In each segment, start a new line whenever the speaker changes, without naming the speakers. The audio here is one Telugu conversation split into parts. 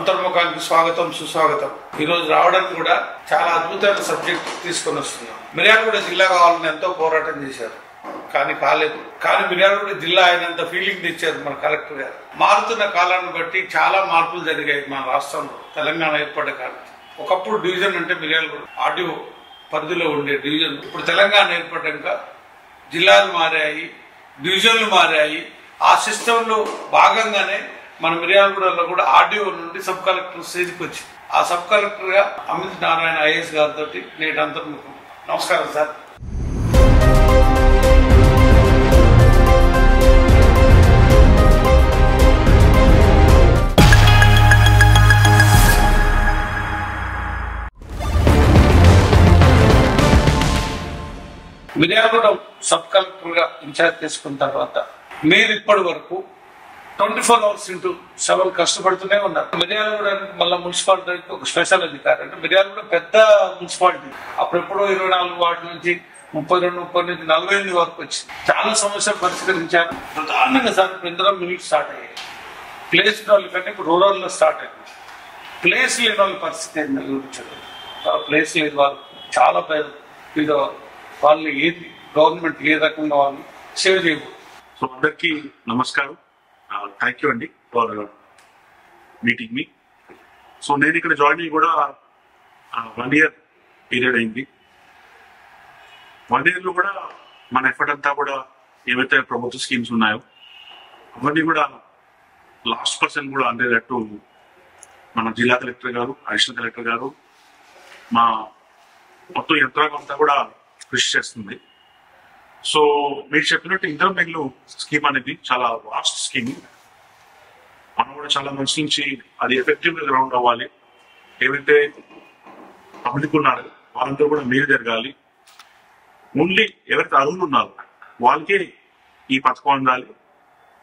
అంతర్ముఖానికి స్వాగతం సుస్వాగతం. ఈ రోజు రావడానికి కూడా చాలా అద్భుతమైన సబ్జెక్ట్ తీసుకొని వస్తున్నాం. మిర్యాలగూడ జిల్లా కావాలని ఎంతో పోరాటం చేశారు, కానీ కాలేదు. కానీ మిర్యాలగూడ జిల్లా అయినంత ఫీలింగ్ తెచ్చారు మన కలెక్టర్ గారు. మారుతున్న కాలాన్ని బట్టి చాలా మార్పులు జరిగాయి మన రాష్ట్రంలో. తెలంగాణ ఏర్పడే కాలం ఒకప్పుడు డివిజన్ అంటే మిర్యాలగూడ ఆర్డీఓ పరిధిలో ఉండే డివిజన్. ఇప్పుడు తెలంగాణ ఏర్పడ్డాక జిల్లాలు మారాయి, డివిజన్లు మారాయి. ఆ సిస్టంలో భాగంగానే మన మిర్యాలగూడలో కూడా ఆర్డీఓ నుండి సబ్ కలెక్టర్ స్టేజ్కి వచ్చి ఆ సబ్ కలెక్టర్ గా అమిత్ నారాయణ ఐఏఎస్ గారితో నేటి అంతర్ముఖం. నమస్కారం సార్. మిర్యాలగూడ సబ్ కలెక్టర్ గా ఇన్ఛార్జ్ తీసుకున్న తర్వాత మీరు ఇప్పటి వరకు 24 hours into 7 కష్టపడుతూనే ఉన్నారు. మిర్యాలగూడ మళ్ళీ మున్సిపాలిటీకి ఒక స్పెషల్ అధికారి. అంటే మిర్యాలగూడ పెద్ద మున్సిపాలిటీ. అప్పుడెప్పుడో 24 వార్డు నుంచి 32, 30 నుంచి 48 వరకు వచ్చింది. చాలా సమస్యలు పరిష్కరించారు. ప్రధానంగా సార్ ఇందులో మినిట్ స్టార్ట్ అయ్యాయి. ప్లేస్ వాళ్ళ కంటే ఇప్పుడు రూరల్ లో స్టార్ట్ అయింది. ప్లేస్ లేని వాళ్ళ పరిస్థితి ఏంటి గురించారు. ప్లేస్ లేని వాళ్ళు చాలా పేరు వాళ్ళు ఏది గవర్నమెంట్ ఏ రకంగా వాళ్ళు సేవ్ చేయకూడదు.
సో అందరికీ నమస్కారం. థ్యాంక్ యూ అండి ఫర్ మీటింగ్ మీ. సో నేను ఇక్కడ జాయిన్ అయ్యి కూడా 1 year పీరియడ్ అయింది. 1 year లో కూడా మన ఎఫర్ట్ అంతా కూడా ఏవైతే ప్రభుత్వ స్కీమ్స్ ఉన్నాయో అవన్నీ కూడా లాస్ట్ పర్సన్ కూడా అందేటట్టు మన జిల్లా కలెక్టర్ గారు, అడిషనల్ కలెక్టర్ గారు, మా మొత్తం యంత్రాంగం అంతా కూడా కృషి చేస్తుంది. సో మీరు చెప్పినట్టు ఇంటర్నెల్ స్కీమ్ అనేది చాలా వాస్ట్ స్కీమ్. మనం కూడా చాలా మంచి నుంచి అది ఎఫెక్టివ్ గా గ్రౌండ్ అవ్వాలి. ఏవైతే పబ్లిక్ ఉన్నారో వాళ్ళందరూ కూడా మేలు జరగాలి. ఓన్లీ ఎవరైతే అర్హులు ఉన్నారో వాళ్ళకే ఈ పథకం అందాలి,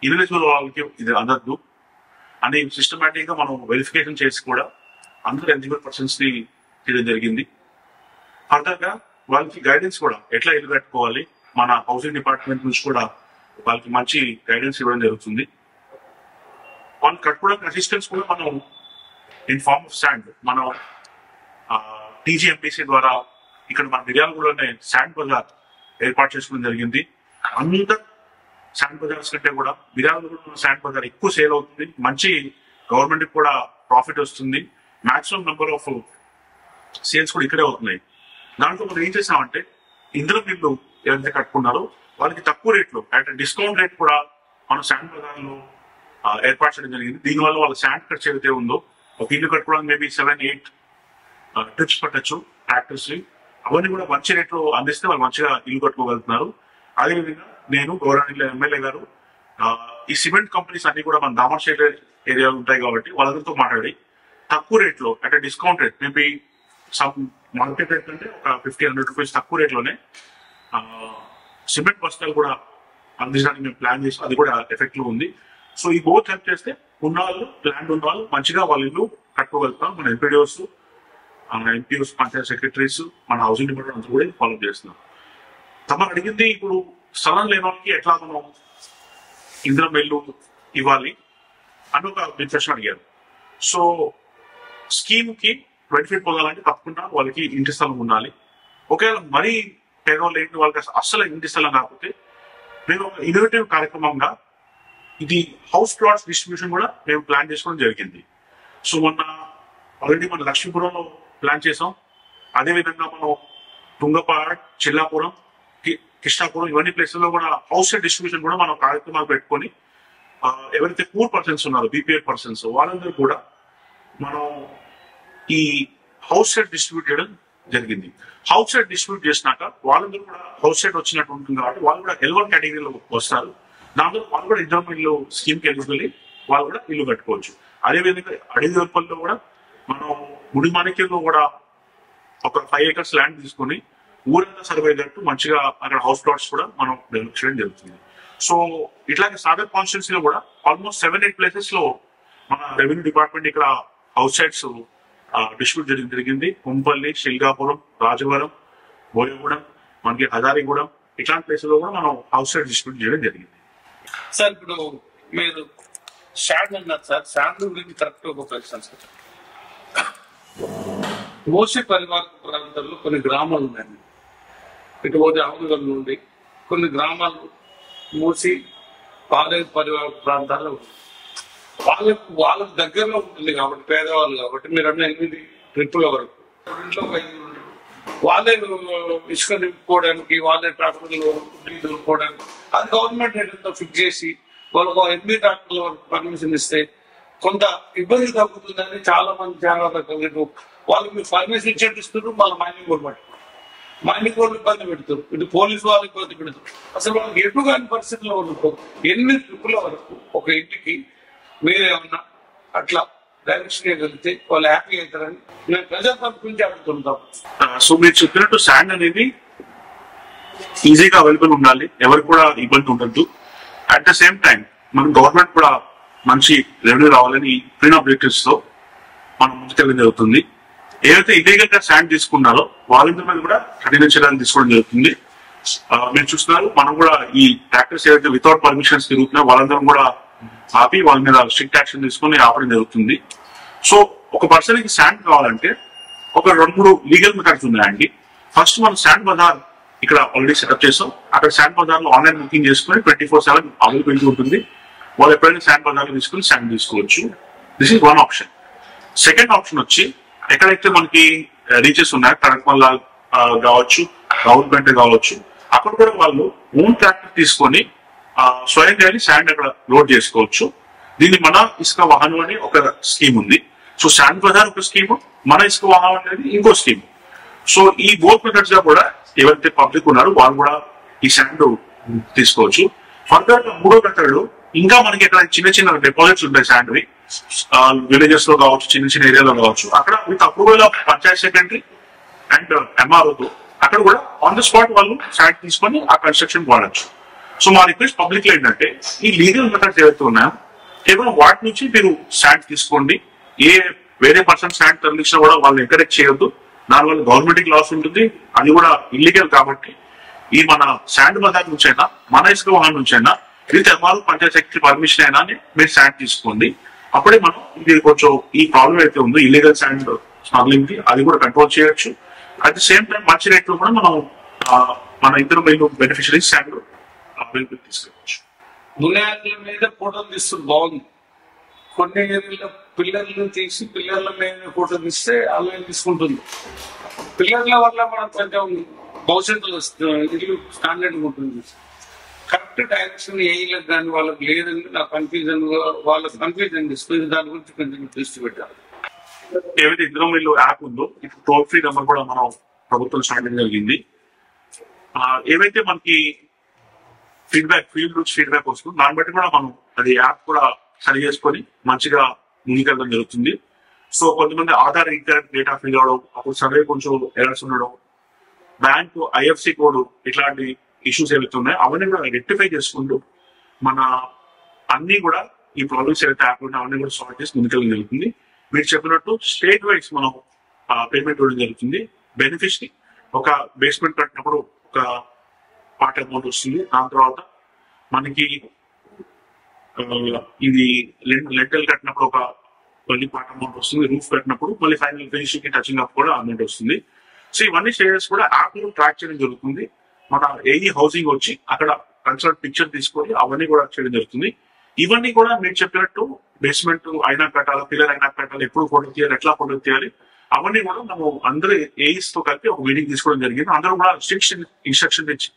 ఇన్ఎలిజిబుల్ వాళ్ళకి ఇది అందద్దు అని సిస్టమేటిక్ గా మనం వెరిఫికేషన్ చేసి కూడా అందరూ ఎలిజిబుల్ పర్సన్స్ ని చేయడం జరిగింది. ఫర్దర్ గా వాళ్ళకి గైడెన్స్ కూడా ఎట్లా ఇల్లు కట్టుకోవాలి, మన హౌసింగ్ డిపార్ట్మెంట్ నుంచి కూడా వాళ్ళకి మంచి గైడెన్స్ ఇవ్వడం జరుగుతుంది. వాళ్ళు కట్టుకోవడానికి అసిస్టెన్స్ కూడా మనం ఇన్ ఫార్మ్ ఆఫ్ శాండ్ మనం టీజీఎంపీసీ ద్వారా ఇక్కడ మన మిర్యాలగూడలోనే శాండ్ బజార్ ఏర్పాటు చేసుకోవడం జరిగింది. అంత శాండ్ బజార్స్ కంటే కూడా మిర్యాలగూడలో శాండ్ బజార్ ఎక్కువ సేల్ అవుతుంది. మంచి గవర్నమెంట్ కి కూడా ప్రాఫిట్ వస్తుంది. మాక్సిమం నెంబర్ ఆఫ్ సేల్స్ కూడా ఇక్కడే అవుతున్నాయి. దాంట్లో మనం ఏం చేసామంటే ఇందులో వీళ్ళు ఎవరైతే కట్టుకున్నారో వాళ్ళకి తక్కువ రేట్లో అంటే డిస్కౌంట్ రేట్ కూడా మనం శాండ్ బజార్ లో ఏర్పాటు చేయడం జరిగింది. దీనివల్ల వాళ్ళ శాండ్ ఖర్చు ఏదైతే ఉందో ఒక ఇల్లు కట్టుకోవడానికి మేబీ 7-8 ట్రిప్స్ పట్టచ్చు ట్రాక్టర్స్. అవన్నీ కూడా మంచి రేట్లో అందిస్తే వాళ్ళు మంచిగా ఇల్లు కట్టుకోగలుగుతున్నారు. అదేవిధంగా నేను గౌరవనీయులు ఎమ్మెల్యే గారు ఈ సిమెంట్ కంపెనీస్ అన్ని కూడా మన దామర్షేట్ ఏరియాలో ఉంటాయి కాబట్టి వాళ్ళందరితో మాట్లాడి తక్కువ రేట్లో అంటే discount rate maybe some market rate అంటే ఒక 50-100 రూపీస్ తక్కువ రేట్లోనే సిమెంట్ బస్తాలు కూడా అందించడానికి మేము ప్లాన్ చేసి అది కూడా ఎఫెక్టివ్ ఉంది. సో ఈ బోత్ హెల్ప్ చేస్తే ఉన్నవాళ్ళు ప్లాన్ ఉన్న వాళ్ళు మంచిగా వాళ్ళ ఇల్లు కట్టుకోగలుగుతాం. మన ఎంపీడీఓస్, ఎంపీఓస్, పంచాయత్ సెక్రటరీస్, మన హౌసింగ్ డిపార్ట్మెంట్ అంతా కూడా ఫాలో చేస్తున్నాం. తమ అడిగింది ఇప్పుడు స్థలం లేని వాళ్ళకి ఎట్లా మనం ఇందులో మెల్లు ఇవ్వాలి అని ఒక ప్రశ్న అడిగారు. సో స్కీమ్ కి బెనిఫిట్ పొందాలంటే తప్పకుండా వాళ్ళకి ఇంటి స్థలం ఉండాలి. ఒకవేళ మరీ పేదవాళ్ళు ఏంటి వాళ్ళకి అస్సలు ఇంటి స్థలం కాకపోతే మేము ఒక ఇన్నోవేటివ్ కార్యక్రమంగా ఇది హౌస్ ప్లాట్స్ డిస్ట్రిబ్యూషన్ కూడా మేము ప్లాన్ చేసుకోవడం జరిగింది. సో మొన్న ఆల్రెడీ మన లక్ష్మీపురంలో ప్లాన్ చేసాం. అదేవిధంగా మనం తుంగపాడ్, చిల్లాపురం, కృష్ణాపురం ఇవన్నీ ప్లేసెస్ లో కూడా హౌస్ డిస్ట్రిబ్యూషన్ కూడా మనం కార్యక్రమాలు పెట్టుకొని ఎవరైతే పూర్ పర్సన్స్ ఉన్నారో బీపీఎల్ పర్సన్స్ వాళ్ళందరూ కూడా మనం ఈ హౌస్ సైడ్ డిస్ట్రిబ్యూట్ చేయడం జరిగింది. హౌస్ సైడ్ డిస్ట్రిబ్యూట్ చేసినాక వాళ్ళందరూ కూడా హౌస్ సైడ్ వచ్చినట్టు ఉంటుంది కాబట్టి వాళ్ళు కూడా L1 కేటగిరీలో వస్తారు. దాంట్లో వాళ్ళు కూడా ఇంటర్మీడియట్ స్కీమ్ కి ఎలిజిబుల్ వాళ్ళు కూడా ఇల్లు కట్టుకోవచ్చు. అదేవిధంగా అడిగిపల్లిలో కూడా మనం గుడిమాణిక్యంలో కూడా ఒక 5 acres ల్యాండ్ తీసుకుని ఊరంతా సర్వే అయ్యేటట్టు మంచిగా అక్కడ హౌస్ ప్లాట్స్ కూడా మనం డెవలప్ చేయడం జరుగుతుంది. సో ఇట్లాగే సాగర్ కాన్స్టిట్యున్సీలో కూడా ఆల్మోస్ట్ 7-8 ప్లేసెస్ లో మన రెవెన్యూ డిపార్ట్మెంట్ ఇక్కడ హౌస్ సైడ్స్ డిస్ట్రిబ్యూట్ జరిగింది. కుంపల్లి, శిల్గాపురం, రాజవరం, బోయగూడెం, మనకి హజారిగూడెం ఇట్లాంటి ప్లేస్ లో కూడా మనం హౌస్ సైడ్ డిస్ట్రిబ్యూట్ చేయడం జరిగింది.
సార్ ఇప్పుడు మీరు శాండ్ అన్నారు సార్, శాండ్ గురించి కరెక్ట్ ఒక ప్రశ్న సార్. మోసే పరివాహక ప్రాంతాల్లో కొన్ని గ్రామాలు ఉన్నాయండి. ఇటుపోతే ఆవుగల్ నుండి కొన్ని గ్రామాలు మూసి పాలే పరివాహక ప్రాంతాల్లో ఉన్నాయి. వాళ్ళకు దగ్గరలో ఉంటుంది కాబట్టి, పేదవాళ్ళు కాబట్టి మీరు అన్న 8 ట్రిప్పుల వరకు ఇంట్లో 5 ఉంటారు. వాళ్ళే ఇసుక నింపుకోవడానికి, వాళ్ళే ట్రాక్టర్లు దులుపుకోవడానికి అది గవర్నమెంట్ రేట్లతో ఫిక్స్ చేసి వాళ్ళకు 8 ట్రాక్టర్ల వరకు పర్మిషన్ ఇస్తే కొంత ఇబ్బంది తగ్గుతుందని చాలా మంది జాగ్రత్త. వాళ్ళు మీరు పర్మిషన్ ఇచ్చేట్టు ఇస్తున్నారు, మళ్ళీ మైనింగ్ వాళ్ళు పట్టుకుంటారు, మైనింగ్ వాళ్ళు ఇబ్బంది పెడతారు, ఇటు పోలీసు వాళ్ళు ఇబ్బంది పెడతారు. అసలు వాళ్ళకి ఎటు కాని పరిస్థితుల్లో వరకు 8 ట్రిప్పుల వరకు ఒక ఇంటికి మీరేమన్నా అట్లా డైరెక్షన్ చేయగలిగితే వాళ్ళు హ్యాపీ అవుతారని మేము ప్రజల తరపు నుంచి అడుగుతుంటాం.
సో మీరు చెప్పినట్టు శాండ్ అనేది ఈజీగా అవైలబుల్ ఉండాలి, ఎవరికి కూడా ఇబ్బంది ఉండద్దు. అట్ ద సేమ్ టైం మన గవర్నమెంట్ కూడా మంచి రెవెన్యూ రావాలని ప్రీన్ ఆబ్జెక్టివ్స్ తో మనం ముందుకెళ్ళడం జరుగుతుంది. ఏదైతే ఇల్లీగల్ గా శాండ్ తీసుకున్నారో వాళ్ళందరి మీద కూడా కఠిన చర్యలు తీసుకోవడం జరుగుతుంది. మీరు చూస్తున్నారు, మనం కూడా ఈ ట్రాక్టర్స్ ఏదైతే వితౌట్ పర్మిషన్స్ తిరుగుతున్నారో వాళ్ళందరం కూడా ఆపి వాళ్ళ మీద స్ట్రిక్ట్ యాక్షన్ తీసుకుని ఆపడం జరుగుతుంది. సో ఒక పర్సన్ కి శాండ్ కావాలంటే ఒక 2-3 లీగల్ మెథడ్స్ ఉన్నాయండి. ఫస్ట్ మనం శాండ్ బజార్ ఇక్కడ ఆల్రెడీ సెటప్ చేస్తాం. అక్కడ శాండ్ బజార్ లో ఆన్లైన్ బుకింగ్ చేసుకుని 24/7 అవైలబిలిటీ ఉంటుంది. వాళ్ళు ఎప్పుడైనా శాండ్ బజార్ లో తీసుకుని శాండ్ తీసుకోవచ్చు. This is one option. Second option వచ్చి ఎక్కడైతే మనకి రీచెస్ ఉన్నాయో కడక్మల్ కావచ్చు, గవర్నమెంట్ కావచ్చు, అక్కడ కూడా వాళ్ళు ఓన్ ట్రాక్టర్ తీసుకొని స్వయంగా శాండ్ అక్కడ లోడ్ చేసుకోవచ్చు. దీన్ని మన ఇసుక వాహనం అని ఒక స్కీమ్ ఉంది. సో శాండ్ బజార్ ఒక స్కీమ్, మన ఇసుక వాహనం అనేది ఇంకో స్కీమ్. సో ఈ బోత్ మెథడ్స్ గా కూడా ఎవరైతే పబ్లిక్ ఉన్నారో వాళ్ళు కూడా ఈ శాండ్ తీసుకోవచ్చు. ఫర్దర్ మూడో మెథడ్ ఇంకా మనకి ఇక్కడ చిన్న చిన్న డిపాజిట్స్ ఉంటాయి శాండ్వి, విలేజెస్ లో కావచ్చు, చిన్న చిన్న ఏరియాలో కావచ్చు. అక్కడ with approval of panchayat secretary and ఎంఆర్ఓతో అక్కడ కూడా ఆన్ ద స్పాట్ వాళ్ళు శాండ్ తీసుకొని ఆ కన్స్ట్రక్షన్ వాడచ్చు. సో మా రిక్వెస్ట్ పబ్లిక్ లో ఏంటంటే ఈ లీగల్ మెథడ్స్ ఏవైతే ఉన్నాయో కేవలం వాటి నుంచి మీరు శాండ్ తీసుకోండి. వేరే పర్సన్ శాండ్ తరలించినా కూడా వాళ్ళని ఎంకరేజ్ చేయొద్దు. దానివల్ల గవర్నమెంట్ లాస్ ఉంటుంది, అది కూడా ఇల్లీగల్. కాబట్టి ఈ మన శాండ్ బజార్ నుంచి అయినా మన ఇసుక వాహనం నుంచి అయినా with MRO Panchayat secretary permission అయినా మీరు శాండ్ తీసుకోండి. అప్పుడే మనం ఇది కొంచెం ఈ ప్రాబ్లం అయితే ఉందో ఇల్లీగల్ శాండ్ స్మగ్లింగ్ కి అది కూడా కంట్రోల్ చేయొచ్చు. అట్ ది సేమ్ టైం మంచి రేట్లో కూడా మనం మన ఇద్దరు బెనిఫిషరీస్ శాండ్ అవైలబుల్ తీసుకోవచ్చు.
బునియాదుల మీద ఫోటోలు తీస్తుంది బాగుంది. కొన్ని ఏరియాలో పిల్లర్లు తీసి పిల్లర్ల మీద ఫోటో తీస్తే ఆన్లైన్ తీసుకుంటుంది. పిల్లర్ల వల్ల మనం కొంచెం భవిష్యత్తులో ఇల్లు స్టాండర్డ్ ఉంటుంది. కరెక్ట్ డైరెక్షన్ ఏఈలకు కానీ వాళ్ళకి లేదని నాకు కన్ఫ్యూజన్, వాళ్ళకి కన్ఫ్యూజన్ తీసుకుని దాని గురించి కొంచెం దృష్టి పెట్టాలి.
ఏవైతే ఇద్దరు వీళ్ళు యాప్ ఉందో ఇప్పుడు టోల్ ఫ్రీ నెంబర్ కూడా మనం ప్రభుత్వం స్టార్ట్ చేయడం జరిగింది. ఏవైతే మనకి ఫీల్డ్ నుంచి ఫీడ్బ్యాక్ వస్తుంది దాన్ని బట్టి కూడా మనం అది యాప్ కూడా సరి చేసుకొని మంచిగా ముందుకెళ్ళడం జరుగుతుంది. సో కొంతమంది ఆధార్ ఇంటర్నెట్ డేటా ఫిల్ అవడం, అప్పుడు సర్వే కొంచెం ఎర్రర్స్ ఉండడం, బ్యాంకు ఐఎఫ్సి కోడ్ ఇట్లాంటి ఇష్యూస్ ఏవైతే ఉన్నాయో అవన్నీ కూడా రెక్టిఫై చేసుకుంటూ మన అన్ని కూడా ఈ ప్రాబ్లమ్స్ ఏవైతే యాప్ ఉన్నాయో అవన్నీ కూడా సాల్వ్ చేసి ముందుకెళ్ళడం జరుగుతుంది. మీరు చెప్పినట్టు స్టేట్ వైజ్ మనం పేమెంట్ ఇవ్వడం జరుగుతుంది. బెనిఫిషరీ ఒక బేస్మెంట్ కట్టినప్పుడు ఒక పార్ట్ అమౌంట్ వస్తుంది. దాని తర్వాత మనకి ఇది లెంటల్ కట్టినప్పుడు ఒక మళ్ళీ పార్ట్ అమౌంట్ వస్తుంది. రూఫ్ కట్టినప్పుడు మళ్ళీ ఫైనల్ ఫినిషింగ్ కి టచింగ్ అప్ కూడా అమౌంట్ వస్తుంది. సో ఇవన్నీ స్టేజెస్ కూడా యాప్ లో ట్రాక్ చేయడం జరుగుతుంది. మన ఏఈ హౌసింగ్ వచ్చి అక్కడ కన్సల్ట్ పిక్చర్ తీసుకొని అవన్నీ కూడా చేయడం జరుగుతుంది. ఇవన్నీ కూడా మీరు చెప్పినట్టు బేస్మెంట్ అయినా కట్టాలి, పిల్లర్ అయినా కట్టాలి, ఎప్పుడు ఫోటో తీయాలి, ఎట్లా ఫోటో తీయాలి, అవన్నీ కూడా మనం అందరూ ఏఈస్ తో కలిపి ఒక మీటింగ్ తీసుకోవడం జరిగింది. అందరూ కూడా స్ట్రిక్ట్ ఇన్స్ట్రక్షన్ ఇచ్చి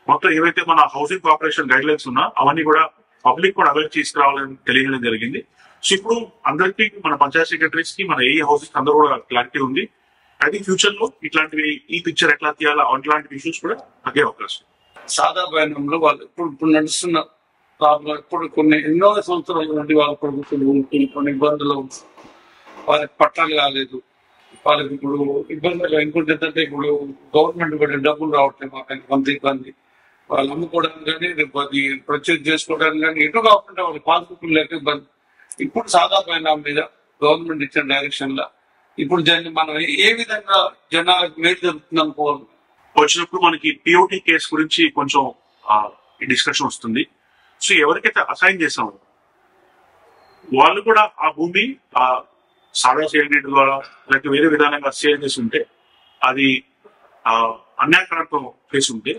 మొత్తం ఏవైతే మన హౌసింగ్ కార్పొరేషన్ గైడ్ లైన్స్ ఉన్నా అవన్నీ కూడా పబ్లిక్ కూడా అవేర్ తీసుకురావాలని తెలియజేయడం జరిగింది. సో ఇప్పుడు అందరికీ మన పంచాయత్ సెక్రటరీస్ కి మన ఏ హౌసెస్ అందరూ కూడా క్లారిటీ ఉంది. ఐ థింక్ ఫ్యూచర్ లో ఇట్లాంటివి ఈ పిక్చర్ ఎట్లా తీయాలా అట్లాంటి ఇష్యూస్ కూడా తగ్గే అవకాశం.
సాదా భయానంలో వాళ్ళు ఇప్పుడు నడుస్తున్న ప్రాబ్లం ఇప్పుడు ఎన్నో సంవత్సరాల నుండి వాళ్ళ ప్రభుత్వం కొన్ని ఇబ్బందులు, వాళ్ళకి పట్టాలు కాలేదు, వాళ్ళకి ఇప్పుడు ఇబ్బందులు ఇంకోటి ఏంటంటే ఇప్పుడు గవర్నమెంట్ కూడా డబ్బులు రావట్లేదు, మాకు కొంత ఇబ్బంది, వాళ్ళు అమ్ముకోవడానికి కానీ అది ప్రొడ్యూస్ చేసుకోవడానికి కానీ ఎటు కాకుండా వాళ్ళు పాస్బుక్ లేక ఇబ్బంది. ఇప్పుడు సాదా పైన మీద గవర్నమెంట్ ఇచ్చిన డైరెక్షన్ లా ఇప్పుడు మనం ఏ విధంగా జనాలకు మేలు జరుగుతుంది అనుకోవాలి.
వచ్చినప్పుడు మనకి పిఓటి కేసు గురించి కొంచెం డిస్కషన్ వస్తుంది. సో ఎవరికైతే అసైన్ చేసామో వాళ్ళు కూడా ఆ భూమి ఆ సాదా చేయడం ద్వారా లేకపోతే వేరే విధానంగా సేల్ చేసి ఉంటే, అది అన్యాయకరంతో చేసి ఉంటే,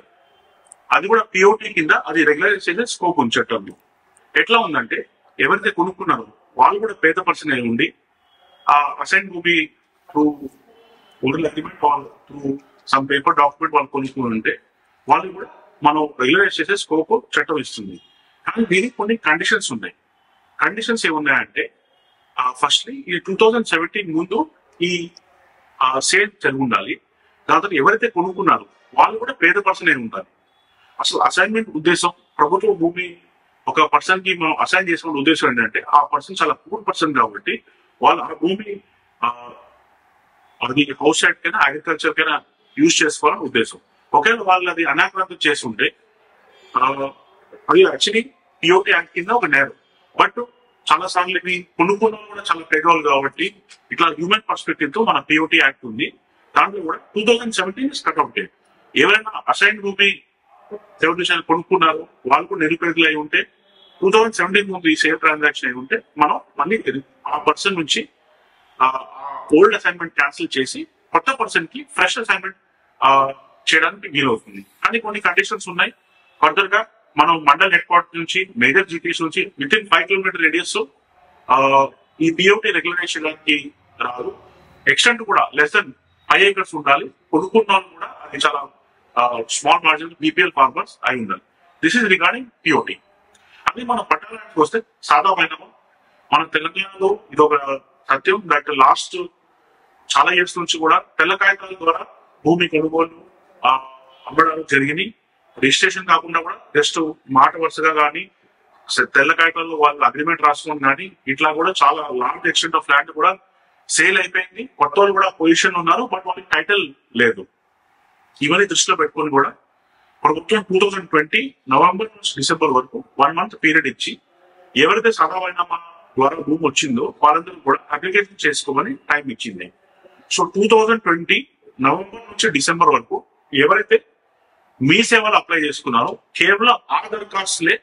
అది కూడా పిఓటి కింద అది రెగ్యులరైజ్ చేసే స్కోప్ ఉంది చట్టంలో. ఎట్లా ఉందంటే, ఎవరైతే కొనుక్కున్నారో వాళ్ళు కూడా పేద పర్సన్ అయి ఉండి ఆ అసైన్ భూమి through oral agreement through some paper document వాళ్ళు కొనుక్కుని ఉంటే వాళ్ళు కూడా మనం రెగ్యులరైజ్ చేసే స్కోప్ చట్టం ఇస్తుంది. కానీ దీనికి కొన్ని కండిషన్స్ ఉన్నాయి. కండిషన్స్ ఏమున్నాయంటే, ఫస్ట్లీ ఈ 2017 ముందు ఈ సేల్ జరిగి ఉండాలి. దాని తర్వాత ఎవరైతే కొనుక్కున్నారో వాళ్ళు కూడా పేద పర్సన్ అయి ఉండాలి. అసలు అసైన్మెంట్ ఉద్దేశం, ప్రభుత్వ భూమి ఒక పర్సన్ కి మనం అసైన్ చేసిన ఉద్దేశం ఏంటంటే, ఆ పర్సన్ చాలా పూర్ పర్సన్ కాబట్టి వాళ్ళు ఆ భూమి అది హౌస్ సైడ్ కైనా అగ్రికల్చర్ కైనా యూజ్ చేసుకోవాలని ఉద్దేశం. ఒకవేళ వాళ్ళు అది అనాక్రాంతం చేసి ఉంటే అది యాక్చువల్లీ పిఓటి యాక్ట్ కింద ఒక నేరం. బట్ చాలా సార్లు ఇవి కొనుక్కున్న కూడా చాలా పేదవాళ్ళు కాబట్టి ఇట్లా హ్యూమన్ పర్స్పెక్టివ్ తో మన పిఓటి యాక్ట్ ఉంది. దాంట్లో కూడా 2017 కట్అవుట్ డేట్. ఎవరైనా అసైన్ భూమి ఎవరి కొనుక్కున్నారు వాళ్ళు కూడా నిరుపేదలు అయి ఉంటే 2017 ముందు ఈ సేల్ ట్రాన్సాక్షన్ అయి ఉంటే మనం మళ్ళీ ఆ పర్సన్ నుంచి ఓల్డ్ అసైన్మెంట్ క్యాన్సిల్ చేసి కొత్త పర్సన్ కి ఫ్రెష్ అసైన్మెంట్ చేయడానికి వీలవుతుంది. కానీ కొన్ని కండిషన్స్ ఉన్నాయి. ఫర్దర్ గా మనం మండల్ హెడ్ క్వార్టర్ నుంచి మేజర్ జీపీస్ నుంచి విత్ ఇన్ 5 కిలోమీటర్ రేడియస్ ఈ పిఓటి రెగ్యులేషన్ కి రాదు. ఎక్స్టెంట్ కూడా లెస్ దెన్ 5 acres ఉండాలి. కొనుక్కున్న కూడా అది చాలా స్మాల్ మార్జిన్ బీపీఎల్ ఫార్మర్స్ అయి ఉండాలి. This is regarding POT. అది మన పట్టణానికి వస్తే సాధారణ మన తెలంగాణలో ఇది ఒక సత్యం దట్ లాస్ట్ చాలా ఇయర్స్ నుంచి కూడా తెల్ల కాగితాల ద్వారా భూమి కొనుగోలు అమ్మడాలు జరిగినాయి. రిజిస్ట్రేషన్ కాకుండా కూడా జస్ట్ మాట వరుసగా కానీ తెల్ల కాగితాల్లో వాళ్ళు అగ్రిమెంట్ రాసుకోండి కానీ ఇట్లా కూడా చాలా లాంగ్ ఎక్స్టెంట్ ఆఫ్ ల్యాండ్ కూడా సేల్ అయిపోయింది. కొత్త వాళ్ళు కూడా పొజిషన్ ఉన్నారు, బట్ వాళ్ళకి టైటిల్ లేదు. ఇవన్నీ దృష్టిలో పెట్టుకొని కూడా ప్రభుత్వం 2020 నవంబర్ నుంచి డిసెంబర్ వరకు 1 month పీరియడ్ ఇచ్చి ఎవరైతే సాధారణ ద్వారా భూమి వచ్చిందో వాళ్ళందరూ కూడా అప్లికేషన్ చేసుకోమని టైం ఇచ్చింది. సో 2020 నవంబర్ నుంచి డిసెంబర్ వరకు ఎవరైతే మీ సేవలు అప్లై చేసుకున్నారో కేవలం ఆ దరఖాస్తులే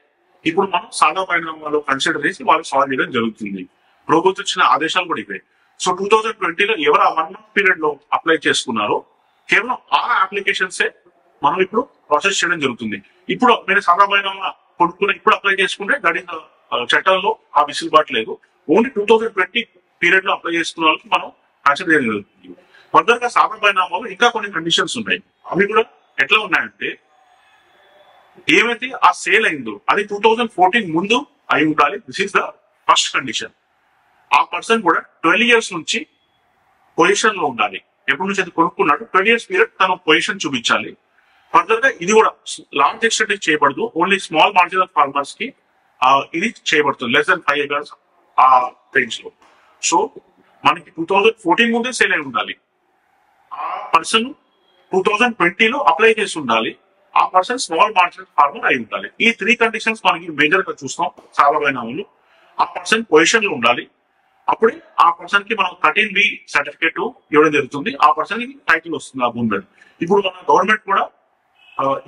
ఇప్పుడు మనం సాధారణ కన్సిడర్ చేసి వాళ్ళు సాల్వ్ చేయడం జరుగుతుంది. ప్రభుత్వం ఇచ్చిన ఆదేశాలు కూడా ఇవే. సో 2020లో ఎవరు ఆ 1 month పీరియడ్ లో అప్లై చేసుకున్నారో కేవలం ఆ అప్లికేషన్సే మనం ఇప్పుడు ప్రాసెస్ చేయడం జరుగుతుంది. ఇప్పుడు మీరు సాధారణ కొనుక్కుని ఇప్పుడు అప్లై చేసుకుంటే గడిన చట్టంలో ఆ విసులుబాటు లేదు. ఓన్లీ 2020 పీరియడ్ లో అప్లై చేసుకున్న వాళ్ళకి మనం కన్సిడర్ చేయడం జరుగుతుంది. ఫర్దర్ గా సాధారణ ఇంకా కొన్ని కండిషన్స్ ఉన్నాయి. అవి కూడా ఎట్లా ఉన్నాయంటే, ఏమైతే ఆ సేల్ అయిందో అది 2014 ముందు అయి ఉండాలి. This is the first condition. ఆ పర్సన్ కూడా 12 years నుంచి పొజిషన్ లో ఉండాలి. ఎప్పటి నుంచి అది కొనుక్కున్నాడు 12 years పీరియడ్ తన పొజిషన్ చూపించాలి. ఫర్దర్ గా ఇది కూడా లార్జ్ ఎక్స్టెంట్ చేయబడదు. ఓన్లీ స్మాల్ మార్జినల్ ఫార్మర్స్ కి ఇది చేయబడుతుంది, లెస్ దెన్ 5 acres ఆ రేంజ్ లో. సో మనకి 2014 ముందే సేల్ అయి ఉండాలి. ఆ పర్సన్ 2020లో అప్లై చేసి ఉండాలి. ఆ పర్సన్ స్మాల్ మార్జినల్ ఫార్మర్ అయి ఉండాలి. ఈ 3 conditions మనకి మేజర్ గా చూస్తాం సాధారణ. ఆ పర్సన్ పొజిషన్ లో ఉండాలి. అప్పుడే ఆ పర్సన్ కి మనం 13B సర్టిఫికేట్ ఇవ్వడం జరుగుతుంది. ఆ పర్సన్ కి టైటిల్ వస్తుంది ఆ భూమి మీద. ఇప్పుడు మన గవర్నమెంట్ కూడా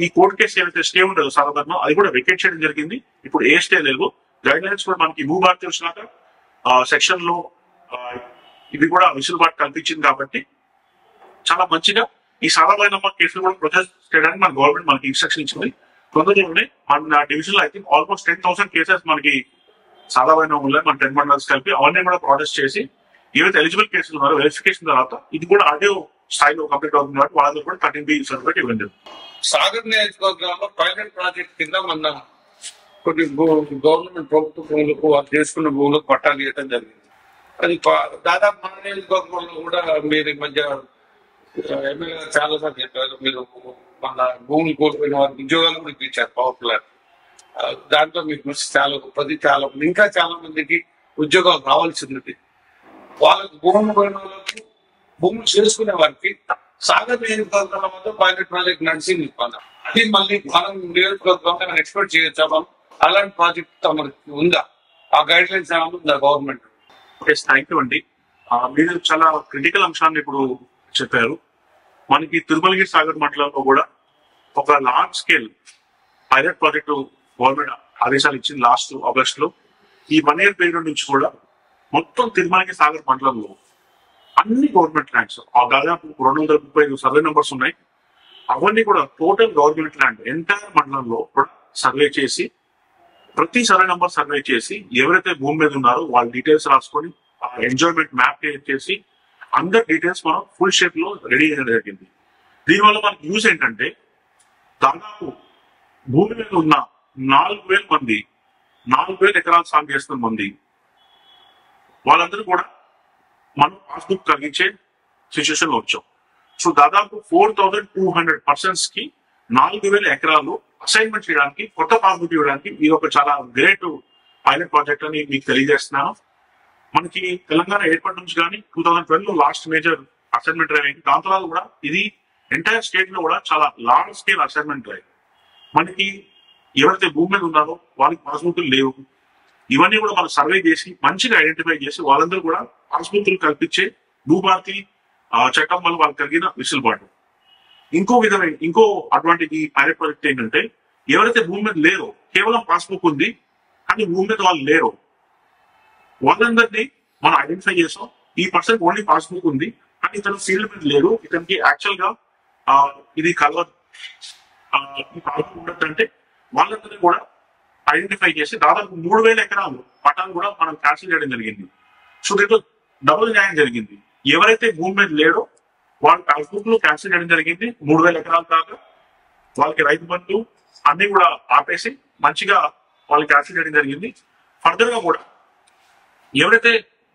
ఈ కోర్టు కేసు ఏదైతే స్టే ఉండదు సాధారణ అది కూడా వెకేట్ చేయడం జరిగింది. ఇప్పుడు ఏ స్టే లేదు. గైడ్ లైన్స్ కూడా మనకి భూభారతి వచ్చినాక సెక్షన్ లో ఇవి కూడా విసులుబాటు కల్పించింది కాబట్టి చాలా మంచిగా ఈ సాధారణ కేసులు కూడా ప్రొసెస్ చేయడానికి మన గవర్నమెంట్ మనకి ఇన్స్ట్రక్షన్ ఇచ్చింది. తొందరలోనే మన డివిజన్ లో ఐ థింక్ ఆల్మోస్ట్ 10,000 కేసెస్ మనకి సాధారణ ఉన్నాయి. మన 10 మండల్స్ కలిపి అవన్నీ కూడా ప్రాసెస్ చేసి ఏవైతే ఎలిజిబుల్ కేసులు ఉన్నారో వెరిఫికేషన్ తర్వాత ఇది కూడా ఆడియో స్థాయిలో కంప్లీట్ అవుతుంది కాబట్టి వాళ్ళందరూ కూడా 13B సర్టిఫికేట్ ఇవ్వండి.
సాగర్ నియోజకవర్గంలో పైలట్ ప్రాజెక్ట్ కింద మన కొన్ని గవర్నమెంట్ ప్రభుత్వ భూములకు వాళ్ళు చేసుకున్న భూములకు పట్టాలు ఇవ్వడం జరిగింది. అది దాదాపు మన నియోజకవర్గంలో కూడా మీరు ఈ మధ్య ఎమ్మెల్యే చాలా సార్లు చెప్పారు, మీరు మన భూములు కోల్పోయిన వారికి ఉద్యోగాలు కూడా ఇప్పించారు పవర్ ప్లాంట్. దాంట్లో మీకు కృషి చాలా గొప్పది. చాలా మంది ఇంకా చాలా మందికి ఉద్యోగాలు రావాల్సింది. వాళ్ళకి భూములు పోయిన వాళ్ళకి భూములు చేసుకునే వారికి సాగర్ నియోజకవర్గంలో మాత్రం పైలట్ ప్రాజెక్ట్ నడిచింది. అది మళ్ళీ మనం నియోజకవర్గంలో ఎక్స్పెక్ట్ చేయొచ్చా? మనం అలాంటి ప్రాజెక్ట్ తమకు ఉందా? ఆ గైడ్ లైన్స్ ఏమైనా ఉందా గవర్నమెంట్?
థ్యాంక్ యూ అండి. మీరు చాలా క్రిటికల్ అంశాన్ని ఇప్పుడు చెప్పారు. మనకి తిరుమలగిరి సాగర్ మండలంలో కూడా ఒక large scale pilot project government ఆదేశాలు ఇచ్చింది లాస్ట్ ఆగస్ట్ లో. ఈ 1 year పీరియడ్ నుంచి కూడా మొత్తం తిరుమలకి సాగర్ మండలంలో అన్ని గవర్నమెంట్ ల్యాండ్స్ దాదాపు 235 సర్వే నెంబర్స్ ఉన్నాయి. అవన్నీ కూడా టోటల్ గవర్నమెంట్ ల్యాండ్ ఎంటైర్ మండలంలో కూడా సర్వే చేసి, ప్రతి సర్వే నెంబర్ సర్వే చేసి ఎవరైతే భూమి మీద ఉన్నారో వాళ్ళ డీటెయిల్స్ రాసుకొని ఎంజాయ్మెంట్ మ్యాప్ క్రియేట్ చేసి అందరి డీటెయిల్స్ మనం ఫుల్ షేప్ లో రెడీ చేయడం జరిగింది. దీనివల్ల మనకి యూజ్ ఏంటంటే దాదాపు భూమి మీద ఉన్న 4,000 మంది 4,000 ఎకరాలు సాగు చేస్తున్న మంది వాళ్ళందరూ కూడా మనం పాస్బుక్ కలిగించే సిచ్యువేషన్ లో వచ్చాం. సో దాదాపు 4,200 పర్సన్స్ కి 4,000 ఎకరాలు అసైన్మెంట్ చేయడానికి, కొత్త పాస్బుక్ ఇవ్వడానికి ఇది ఒక చాలా గ్రేట్ పైలట్ ప్రాజెక్ట్ అని మీకు తెలియజేస్తున్నాను. మనకి తెలంగాణ ఏర్పడి నుంచి కానీ 2012 లో లాస్ట్ మేజర్ అసైన్మెంట్ డ్రైవ్ అయింది. దాని తర్వాత కూడా ఇది ఎంటైర్ స్టేట్ లో కూడా చాలా లార్జ్ స్కేల్ అసైన్మెంట్ డ్రైవ్. మనకి ఎవరైతే భూమి మీద ఉన్నారో వాళ్ళకి పాస్బుక్లు లేవు, ఇవన్నీ కూడా మనం సర్వే చేసి మంచిగా ఐడెంటిఫై చేసి వాళ్ళందరూ కూడా పాస్బుక్లు కల్పించే భూభారతి చట్టం వల్ల వాళ్ళకి కలిగిన వెసులుబాటు. ఇంకో అడ్వాంటేజ్ ఈ పైలట్ ప్రాజెక్ట్ ఏంటంటే ఎవరైతే భూమి మీద లేరో, కేవలం పాస్బుక్ ఉంది కానీ భూమి మీద వాళ్ళు లేరో, వాళ్ళందరినీ మనం ఐడెంటిఫై చేసాం. ఈ పర్సన్ ఓన్లీ పాస్బుక్ ఉంది కానీ ఇతను ఫీల్డ్ మీద లేరు, ఇతనికి యాక్చువల్ గా ఇది కలవదు, ఈ పాస్బుక్ ఉండదంటే వాళ్ళందరినీ కూడా ఐడెంటిఫై చేసి దాదాపు 3,000 ఎకరాలు పట్టాలు కూడా మనం క్యాన్సిల్ చేయడం జరిగింది. సో దీంట్లో డబుల్ న్యాయం జరిగింది. ఎవరైతే భూమి మీద లేడో వాళ్ళ పాస్బుక్ లో క్యాన్సిల్ చేయడం జరిగింది. 3,000 ఎకరాల దాకా వాళ్ళకి రైతు బంధు అన్ని కూడా ఆపేసి మంచిగా వాళ్ళకి క్యాన్సిల్ చేయడం జరిగింది. ఫర్దర్ గా కూడా ఎవరైతే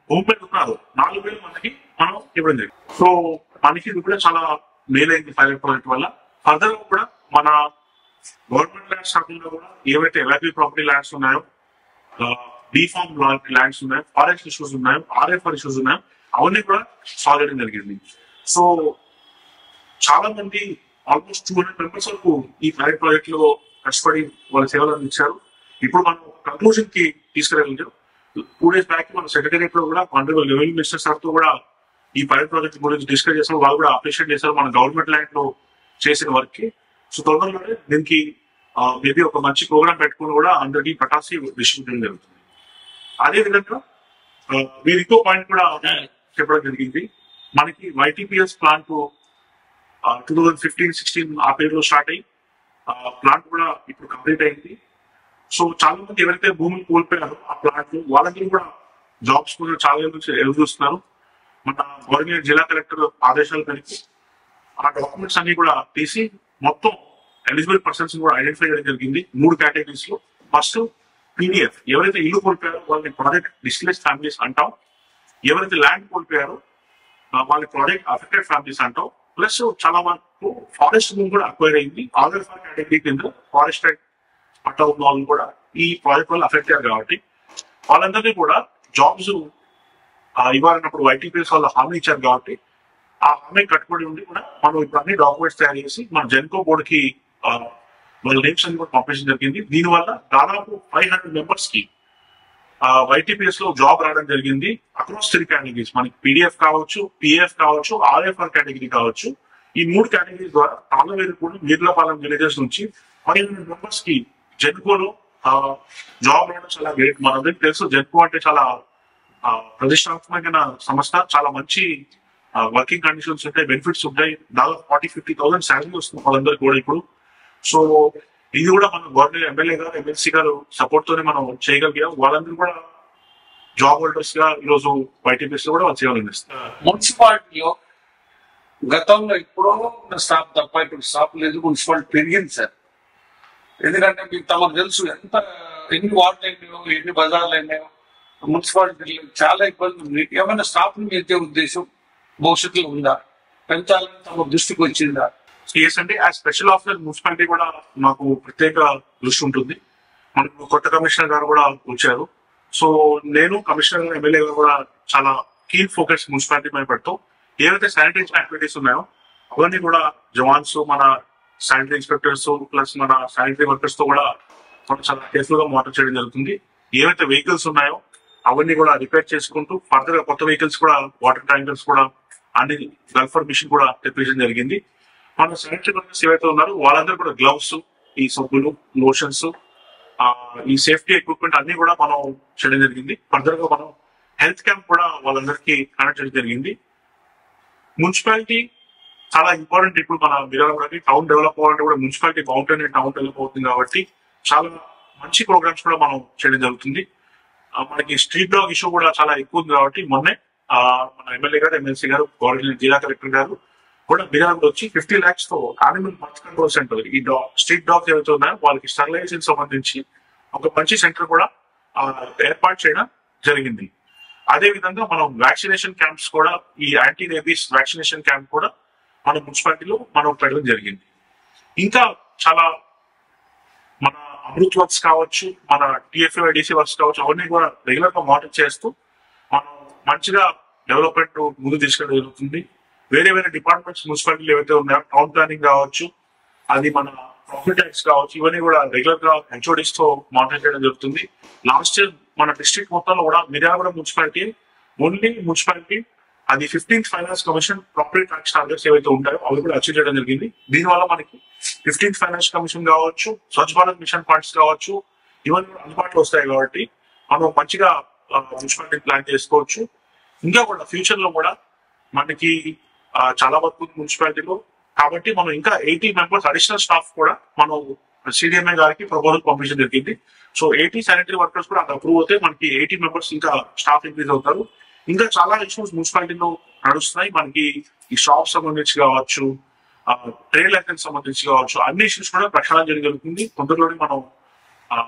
భూమి మీద ఉన్నారో 4,000 మందికి మనం ఇవ్వడం జరిగింది. సో మనకి ఇది కూడా చాలా మేలైంది పైలట్ ప్రాజెక్ట్ వల్ల. ఫర్దర్ గా కూడా మన గవర్నమెంట్ ల్యాండ్స్ కాకుండా కూడా ఏవైతే ఎలాబీ ప్రాపర్టీ ల్యాండ్స్ ఉన్నాయో, డిఫార్మ్ ల్యాండ్స్ ఉన్నాయో, ఫారెస్ట్ ఇష్యూస్ ఉన్నాయో, ఆర్ఎఫ్ఆర్ ఇష్యూస్ ఉన్నాయో అవన్నీ కూడా సాల్వ్ చేయడం జరిగింది. సో చాలా మంది ఆల్మోస్ట్ 200 మెంబర్స్ వరకు ఈ పైలట్ ప్రాజెక్ట్ లో కష్టపడి వాళ్ళ సేవలు అందించారు. ఇప్పుడు మనం కంక్లూజన్ కి తీసుకురాగలిగాం. 2 days బ్యాక్ మన సెక్రటేరియట్ లో కూడా ఆనరబుల్ రెవెన్యూ మినిస్టర్ సార్ తో కూడా ఈ పైలట్ ప్రాజెక్ట్ గురించి డిస్కస్ చేసాం. వాళ్ళు కూడా అప్రిషియేట్ చేశారు మన గవర్నమెంట్ ల్యాండ్ లో చేసిన వర్క్ కి. సో తొందరలోనే దీనికి మేబీ ఒక మంచి ప్రోగ్రామ్ పెట్టుకుని కూడా అందరికీ పటాసి డిస్ట్రిబ్యూట్ జరుగుతుంది. అదేవిధంగా మీరు ఇంకో పాయింట్ కూడా చెప్పడం జరిగింది. మనకి వైటీపీఎస్ ప్లాంట్ 2015-16 ఆ పేరులో స్టార్ట్ అయ్యి ప్లాంట్ కూడా ఇప్పుడు కంప్లీట్ అయింది. సో చాలా మంది ఎవరైతే భూములు కోల్పోయారో ఆ ప్లాంట్ వాళ్ళందరూ కూడా జాబ్స్ కూడా చాలా నుంచి ఎదురు చూస్తున్నారు. మన గవర్నమెంట్ జిల్లా కలెక్టర్ ఆదేశాల మేరకు ఆ డాక్యుమెంట్స్ అన్ని కూడా తీసి మొత్తం ఎలిజిబుల్ పర్సన్స్ కూడా ఐడెంటిఫై చేయడం జరిగింది 3 కేటగిరీస్ లో. ఫస్ట్ పీడిఎఫ్, ఎవరైతే ఇల్లు కోల్పోయారో వాళ్ళని ప్రాజెక్ట్ డిస్ప్లేస్ ఫ్యామిలీస్ అంటాం. ఎవరైతే ల్యాండ్ కోల్పోయారో వాళ్ళ ప్రాజెక్ట్ అఫెక్టెడ్ ఫ్యామిలీస్ అంటాం. ప్లస్ చాలా వరకు ఫారెస్ట్ భూమి కూడా అక్వైర్ అయింది. ఆర్ఎఫ్ఆర్ కేటగిరీ కింద ఫారెస్ట్ పట్టా ఉన్న వాళ్ళు కూడా ఈ ప్రాజెక్ట్ వల్ల అఫెక్ట్ అయ్యారు కాబట్టి వాళ్ళందరినీ కూడా జాబ్స్ ఇవ్వాలన్నప్పుడు వైటీపీఎస్ వాళ్ళు హామీ ఇచ్చారు కాబట్టి ఆ హామీ కట్టుబడి ఉండి కూడా మనం ఇప్పుడు అన్ని డాక్యుమెంట్స్ తయారు చేసి మన జెన్కో బోర్డ్ కి వాళ్ళ నేమ్స్ అన్ని కూడా పంపించడం జరిగింది. దీనివల్ల దాదాపు 500 మెంబర్స్ కి వైటీపీఎస్ లో జాబ్ రావడం జరిగింది. అక్రాస్ 3 కేటగిరీస్, మనకి పీడిఎఫ్ కావచ్చు, పిఎఫ్ కావచ్చు, ఆర్ఎఫ్ఆర్ కేటగిరీ కావచ్చు. ఈ 3 కేటగిరీస్ ద్వారా తాళవేరు కూడా నీర్లపాలెం విలేజెస్ నుంచి 500 మెంబర్స్ కి జెన్కోలో జాబ్ రావడం చాలా గ్రేట్. మనందరికి తెలుసు జెన్కో అంటే చాలా ప్రతిష్టాత్మకమైన సంస్థ, చాలా మంచి వర్కింగ్ కండిషన్స్ ఉంటాయి, బెనిఫిట్స్ ఉంటాయి. దాదాపు 40,000-50,000 శాలరీ వస్తుంది వాళ్ళందరికీ కూడా ఇప్పుడు. సో ఇది కూడా మన గవర్నమెంట్ ఎమ్మెల్యే గారు, ఎమ్మెల్సీ గారు సపోర్ట్ తోనే మనం చేయగలిగాం. వాళ్ళందరూ కూడా జాబ్ హోల్డర్స్ గా ఈరోజు వైటీపీఎస్ లో కూడా వాళ్ళు సేవలు అందిస్తారు.
మున్సిపాలిటీలో గతంలో ఇప్పుడు స్టాఫ్ తప్ప ఇప్పుడు స్టాఫ్ లేదు. మున్సిపాలిటీ పెరిగింది సార్. ఎందుకంటే మీకు తమకు తెలుసు ఎన్ని వార్డులు అయినాయో, ఎన్ని బజార్లు అయినాయో. మున్సిపాలిటీలో చాలా ఇబ్బంది ఉంది. ఏమైనా స్టాఫ్ ని పెంచే ఉద్దేశం భవిష్యత్తులో ఉందా? పెంచాలని తమ దృష్టికి వచ్చిందా?
ఎస్ అంటే యాజ్ స్పెషల్ ఆఫీసర్ మున్సిపాలిటీ కూడా మాకు ప్రత్యేక దృష్టి ఉంటుంది. మనకు కొత్త కమిషనర్ గారు కూడా వచ్చారు. సో నేను కమిషనర్ ఎమ్మెల్యే గారు కూడా చాలా కీన్ ఫోకస్ మున్సిపాలిటీ మీద పెడతాం. ఏవైతే శానిటైజేషన్ యాక్టివిటీస్ ఉన్నాయో అవన్నీ కూడా జవాన్స్, మన శానిటరీ ఇన్స్పెక్టర్స్ ప్లస్ మన శానిటరీ వర్కర్స్ తో కూడా మనం చాలా కేర్ఫుల్ గా మానిటర్ చేయడం జరుగుతుంది. ఏవైతే వెహికల్స్ ఉన్నాయో అవన్నీ కూడా రిపేర్ చేసుకుంటూ ఫర్దర్ గా కొత్త వెహికల్స్ కూడా, వాటర్ ట్యాంకర్స్ కూడా అన్ని వెల్ఫేర్ మిషన్ కూడా తెప్పించడం జరిగింది. మన శానిటరీ వర్కర్స్ ఏవైతే ఉన్నారో వాళ్ళందరూ కూడా గ్లౌస్, ఈ సబ్బులు, లోషన్స్, ఈ సేఫ్టీ ఎక్విప్మెంట్ అన్ని కూడా మనం చేయడం జరిగింది. ఫర్దర్ గా మనం హెల్త్ క్యాంప్ కూడా వాళ్ళందరికీ కనెక్ట్ చేయడం జరిగింది. మున్సిపాలిటీ చాలా ఇంపార్టెంట్. ఇప్పుడు మన మిర్యాలగూడకి టౌన్ డెవలప్ అవ్వాలంటే కూడా మున్సిపాలిటీ బాగుంటేనే టౌన్ డెవలప్ అవుతుంది కాబట్టి చాలా మంచి ప్రోగ్రామ్స్ కూడా మనం చేయడం జరుగుతుంది. మనకి స్ట్రీట్ డాగ్ ఇష్యూ కూడా చాలా ఎక్కువ ఉంది కాబట్టి మొన్నే మన ఎమ్మెల్యే గారు, ఎమ్మెల్సీ గారు, గవర్నమెంట్ జిల్లా కలెక్టర్ గారు కూడా మిర్యాలగూడ వచ్చి 50 lakhs తో యానిమల్ బర్త్ కంట్రోల్ సెంటర్, ఈ స్ట్రీట్ డాగ్స్ ఏవైతే ఉన్నాయో వాళ్ళకి స్టెరిలైజేషన్ సంబంధించి ఒక మంచి సెంటర్ కూడా ఏర్పాటు చేయడం జరిగింది. అదే విధంగా మనం వ్యాక్సినేషన్ క్యాంప్స్ కూడా, ఈ యాంటీ రేబీస్ వ్యాక్సినేషన్ క్యాంప్ కూడా మన మున్సిపాలిటీలో మనం పెట్టడం జరిగింది. ఇంకా చాలా మన అమృత్ వర్క్స్ కావచ్చు, మన TFIDC వర్క్స్ కావచ్చు, అవన్నీ కూడా రెగ్యులర్ గా మానిటర్ చేస్తూ మనం మంచిగా డెవలప్మెంట్ ముందు తీసుకెళ్ళడం జరుగుతుంది. వేరే వేరే డిపార్ట్మెంట్స్ మున్సిపాలిటీలు ఏవైతే ఉన్నాయో, టౌన్ ప్లానింగ్ కావచ్చు, అది మన ప్రాపర్టీ ట్యాక్స్ కావచ్చు, ఇవన్నీ కూడా రెగ్యులర్ గా HODs తో మానిటర్ చేయడం జరుగుతుంది. లాస్ట్ ఇయర్ మన డిస్ట్రిక్ట్ మొత్తంలో కూడా మిర్యాలగూడ మున్సిపాలిటీ ఓన్లీ మున్సిపాలిటీ అది 15th finance commission property tax targets ఏవైతే ఉంటాయో అవి కూడా అచీవ్ చేయడం జరిగింది. దీనివల్ల మనకి 15th ఫైనాన్స్ కమిషన్ కావచ్చు, స్వచ్ఛ భారత్ మిషన్ ఫండ్స్ కావచ్చు, ఇవన్నీ కూడా అందుబాటులో వస్తాయి కాబట్టి మనం మంచిగా మున్సిపాలిటీ ప్లాన్ చేసుకోవచ్చు. ఇంకా కూడా ఫ్యూచర్ లో కూడా మనకి చాలా వరకు మున్సిపాలిటీలో కాబట్టి మనం ఇంకా 80 members అడిషనల్ స్టాఫ్ కూడా మనం CDMA గారికి ప్రపోజల్ పంపించడం జరిగింది. సో 80 శానిటరీ వర్కర్స్ కూడా అప్రూవ్ అవుతే మనకి 80 members ఇంకా స్టాఫ్ ఇంక్రీజ్ అవుతారు. ఇంకా చాలా ఇష్యూస్ మున్సిపాలిటీలో నడుస్తున్నాయి. మనకి ఈ షాప్ సంబంధించి కావచ్చు, ట్రేడ్ లైసెన్స్ సంబంధించి కావచ్చు, అన్ని ఇష్యూస్ కూడా ప్రక్షాళన జరుగుతుంది. తొందరలోనే మనం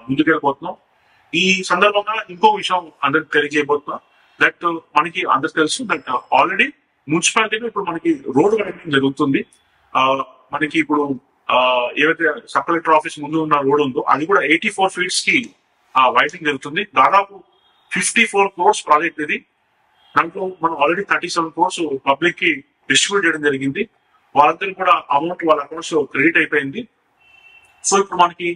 ముందుకెళ్ళిపోతున్నాం. ఈ సందర్భంగా ఇంకో విషయం అందరికి తెలియజేయబోతున్నాం. దట్ మనకి అందరికి తెలుసు దట్ ఆల్రెడీ మున్సిపాలిటీలో ఇప్పుడు మనకి రోడ్ వైడనింగ్ జరుగుతుంది. మనకి ఇప్పుడు ఏవైతే సబ్ కలెక్టర్ ఆఫీస్ ముందు ఉన్న రోడ్ ఉందో అది కూడా 84 feet కి వైడనింగ్ జరుగుతుంది. దాదాపు 54 crores ప్రాజెక్ట్ ఇది. దాంట్లో మనం ఆల్రెడీ 37 crores పబ్లిక్ కి డిస్ట్రిబ్యూట్ చేయడం జరిగింది. వాళ్ళందరూ కూడా అమౌంట్ వాళ్ళ అకౌంట్స్ లో క్రెడిట్ అయిపోయింది. సో ఇప్పుడు మనకి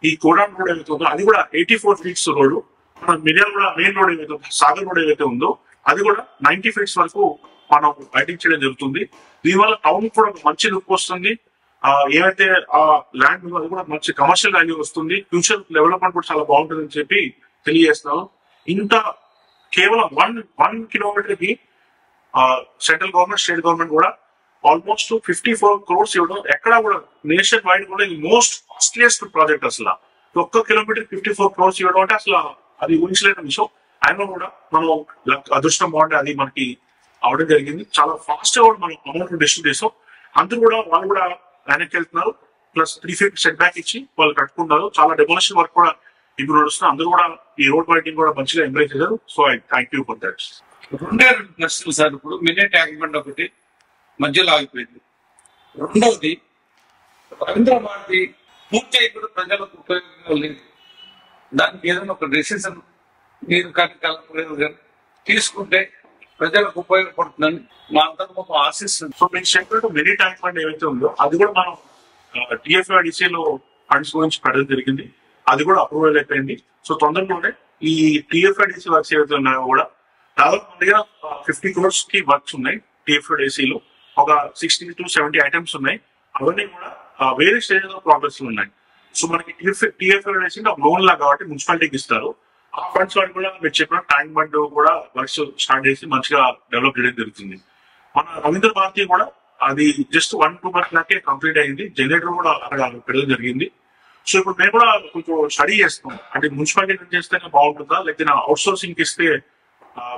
ఈ కోడాన్ రోడ్ ఏదైతే ఉందో అది కూడా 84 feet రోడ్. మన మిర్యాలగూడ మెయిన్ రోడ్ ఏదైతే సాగర్ రోడ్ ఏదైతే ఉందో అది కూడా 90 feet వరకు మనం వైడింగ్ చేయడం జరుగుతుంది. దీనివల్ల టౌన్ కూడా మంచి లుక్ వస్తుంది. ఏవైతే ఆ ల్యాండ్ అది కూడా మంచి కమర్షియల్ వాల్యూ వస్తుంది. ఫ్యూచర్ డెవలప్మెంట్ కూడా చాలా బాగుంటుందని చెప్పి తెలియజేస్తున్నాను. ఇంత కేవలం 1 kilometer కి సెంట్రల్ గవర్నమెంట్, స్టేట్ గవర్నమెంట్ కూడా ఆల్మోస్ట్ 54 crores ఇవ్వడం ఎక్కడ కూడా నేషన్ వైడ్ కూడా ఇది మోస్ట్ కాస్ట్లీయెస్ట్ ప్రాజెక్ట్. అసలు 1 kilometer 54 crores ఇవ్వడం అంటే అసలు అది ఊహించలేని విషయం. అయినా కూడా మనం అదృష్టం బాగుంటే అది మనకి అవడం జరిగింది. చాలా ఫాస్ట్ గా కూడా మనం అమౌంట్ డిస్ట్రిబ్యూట్ చేసాం. అందరూ కూడా వాళ్ళు కూడా వెనక్కి వెళ్తున్నారు. ప్లస్ 3 feet సెట్ బ్యాక్ ఇచ్చి వాళ్ళు కట్టుకున్నారు. చాలా డెమోలేషన్ వర్క్ కూడా ఇప్పుడు నడుస్తుంది. అందరూ కూడా ఈ రోడ్ వైడింగ్ కూడా మంచిగా ఎంకరేజ్ చేశారు. So I thank you for that.
2 ప్రశ్నలు సార్. ఇప్పుడు మినీ ట్యాంక్ బండ్ ఒకటి మధ్యలో ఆగిపోయింది. రెండవది రవీంద్ర భారతి పూర్తి అయిపోయి ప్రజలకు ఉపయోగంగా లేదు. దానికి ఏదైనా ఒక డెసిషన్ మీరు కానీ తీసుకుంటే ప్రజలకు ఉపయోగపడుతుందని మా అంతకు మొత్తం ఆశిస్తుంది.
సో మీకు చెప్పినట్టు మినీ ట్యాంక్ బండ్ ఏవైతే ఉందో అది కూడా మనం TFIDC లో ఫండ్స్ గురించి పెట్టడం జరిగింది. అది కూడా అప్రూవల్ అయిపోయింది. సో తొందరలోనే ఈ TFIDC వర్క్స్ ఏవైతే ఉన్నాయో కూడా దాదాపు మన దగ్గర 50 crores కి వర్క్స్ ఉన్నాయి. TFIDC లో ఒక 60 to 70 items ఉన్నాయి. అవన్నీ కూడా వేరే స్టేజెస్ ఆఫ్ ప్రోగ్రెస్ ఉన్నాయి. సో మనకి TFIDC లోన్ లా కాబట్టి మున్సిపాలిటీకి ఇస్తారు. ఆ ఫండ్స్ వాటి కూడా మీరు చెప్పిన ట్యాంక్ బండ్ కూడా వర్క్స్ స్టార్ట్ చేసి మంచిగా డెవలప్ చేయడం జరుగుతుంది. మన రవీంద్ర భారతి కూడా అది జస్ట్ 1-2 months లాకే కంప్లీట్ అయింది. జనరేటర్ కూడా అక్కడ పెట్టడం జరిగింది. సో ఇప్పుడు మేము కూడా కొంచెం స్టడీ చేస్తాం. అంటే మున్సిపాలిటీ రన్ చేస్తేనే బాగుంటుందా, లేకపోతే అవుట్ సోర్సింగ్ ఇస్తే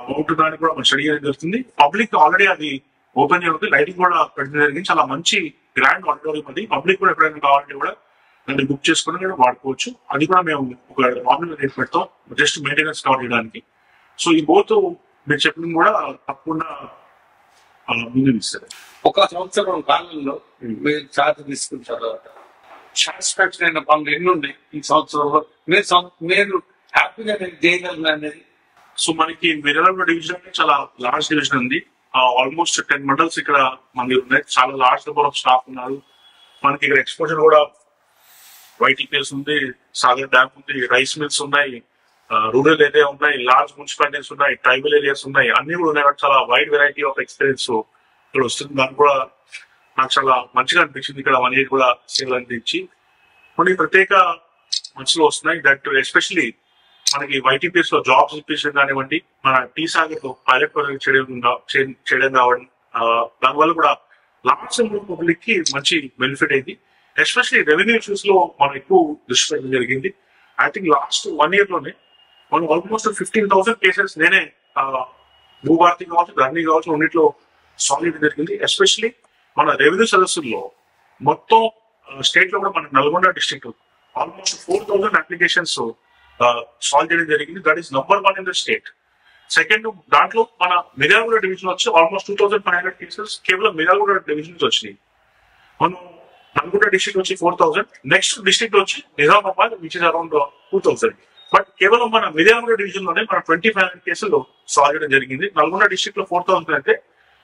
బాగుంటుందా అని కూడా మనం స్టడీ చేయడం జరుగుతుంది. పబ్లిక్ ఆల్రెడీ అది ఓపెన్ చేయడం, లైటింగ్ కూడా పెట్టడం జరిగింది. చాలా మంచి గ్రాండ్ ఆడిటోరియం అది. పబ్లిక్ కూడా ఎప్పుడైనా కావాలంటే కూడా దాన్ని బుక్ చేసుకుని కూడా వాడుకోవచ్చు. అది కూడా మేము ఒక నామినల్ రేట్ పెడతాం జస్ట్ మెయింటెనెన్స్ కవర్ చేయడానికి. సో ఈ బోత్ మీరు చెప్పిన కూడా తప్పకుండా ముందు ఇస్తారు.
1 సంవత్సరం కాలంలో మీరు ఛార్జ్ తీసుకున్న తర్వాత సాటిస్ఫాక్షన్ అయిన పనులు ఎన్ని ఉన్నాయి ఈ సంవత్సరంలో మీరు హ్యాపీగా నేను చేయగలను అనేది?
సో మనకి మిర్యాలగూడ డివిజన్ చాలా లార్జ్ డివిజన్ ఉంది. ఆల్మోస్ట్ 10 మండల్స్ ఇక్కడ మనకి ఉన్నాయి. చాలా లార్జ్ నెంబర్ ఆఫ్ స్టాఫ్ ఉన్నారు. మనకి ఇక్కడ ఎక్స్పోజర్ కూడా YTPS ఉంది, సాగర్ డ్యామ్ ఉంది, రైస్ మిల్స్ ఉన్నాయి, రూరల్ ఏరియా ఉన్నాయి, లార్జ్ మున్సిపాలిటీస్ ఉన్నాయి, ట్రైబల్ ఏరియాస్ ఉన్నాయి. అన్ని కూడా ఉన్నాయి. చాలా వైడ్ వెరైటీ ఆఫ్ ఎక్స్పీరియన్స్ ఇక్కడ వస్తుంది. దానికి కూడా నాకు చాలా మంచిగా అనిపించింది ఇక్కడ 1 year కూడా సేవలు అందించి. మనకి ప్రత్యేక మంత్స్ లో వస్తున్నాయి. దట్ ఎస్పెషలీ మనకి వైటీపీఎస్ లో జాబ్స్ ఇప్పించడం కానివ్వండి, మన టీ సాగర్ లో పైలట్ ప్రాజెక్ట్ చేయడం కావండి, దానివల్ల కూడా లార్జ్ నెంబర్ ఆఫ్ పబ్లిక్ కి మంచి బెనిఫిట్ అయింది. ఎస్పెషలీ రెవెన్యూ ఇష్యూస్ లో మనం ఎక్కువ దృష్టి పెట్టడం జరిగింది. ఐ థింక్ లాస్ట్ 1 year లోనే మనం ఆల్మోస్ట్ 15,000 కేసెస్ నేనే భూభారతి కావచ్చు, ధరణి కావచ్చు, రెండిట్లో సాల్వ్ చేయడం జరిగింది. ఎస్పెషలీ మన రెవెన్యూ సదస్సుల్లో మొత్తం స్టేట్ లో కూడా మన Nalgonda district almost 4,000 applications solve చేయడం జరిగింది. That is number 1 in the state. Second, దాంట్లో మన మిర్యాలగూడ డివిజన్ వచ్చి ఆల్మోస్ట్ 2,500 కేసెస్ కేవలం మిర్యాలగూడ డివిజన్ వచ్చినాయి. మనం నల్గొండ డిస్ట్రిక్ట్ వచ్చి 4,000, నెక్స్ట్ డిస్ట్రిక్ట్ వచ్చి Nizamabad which is around 2,000. But కేవలం మన మిర్యాలగూడ డివిజన్ లోనే మన 2,500 కేసులు సాల్వ్ చేయడం జరిగింది. నల్గొండ డిస్ట్రిక్ట్ లో 4,000 అయితే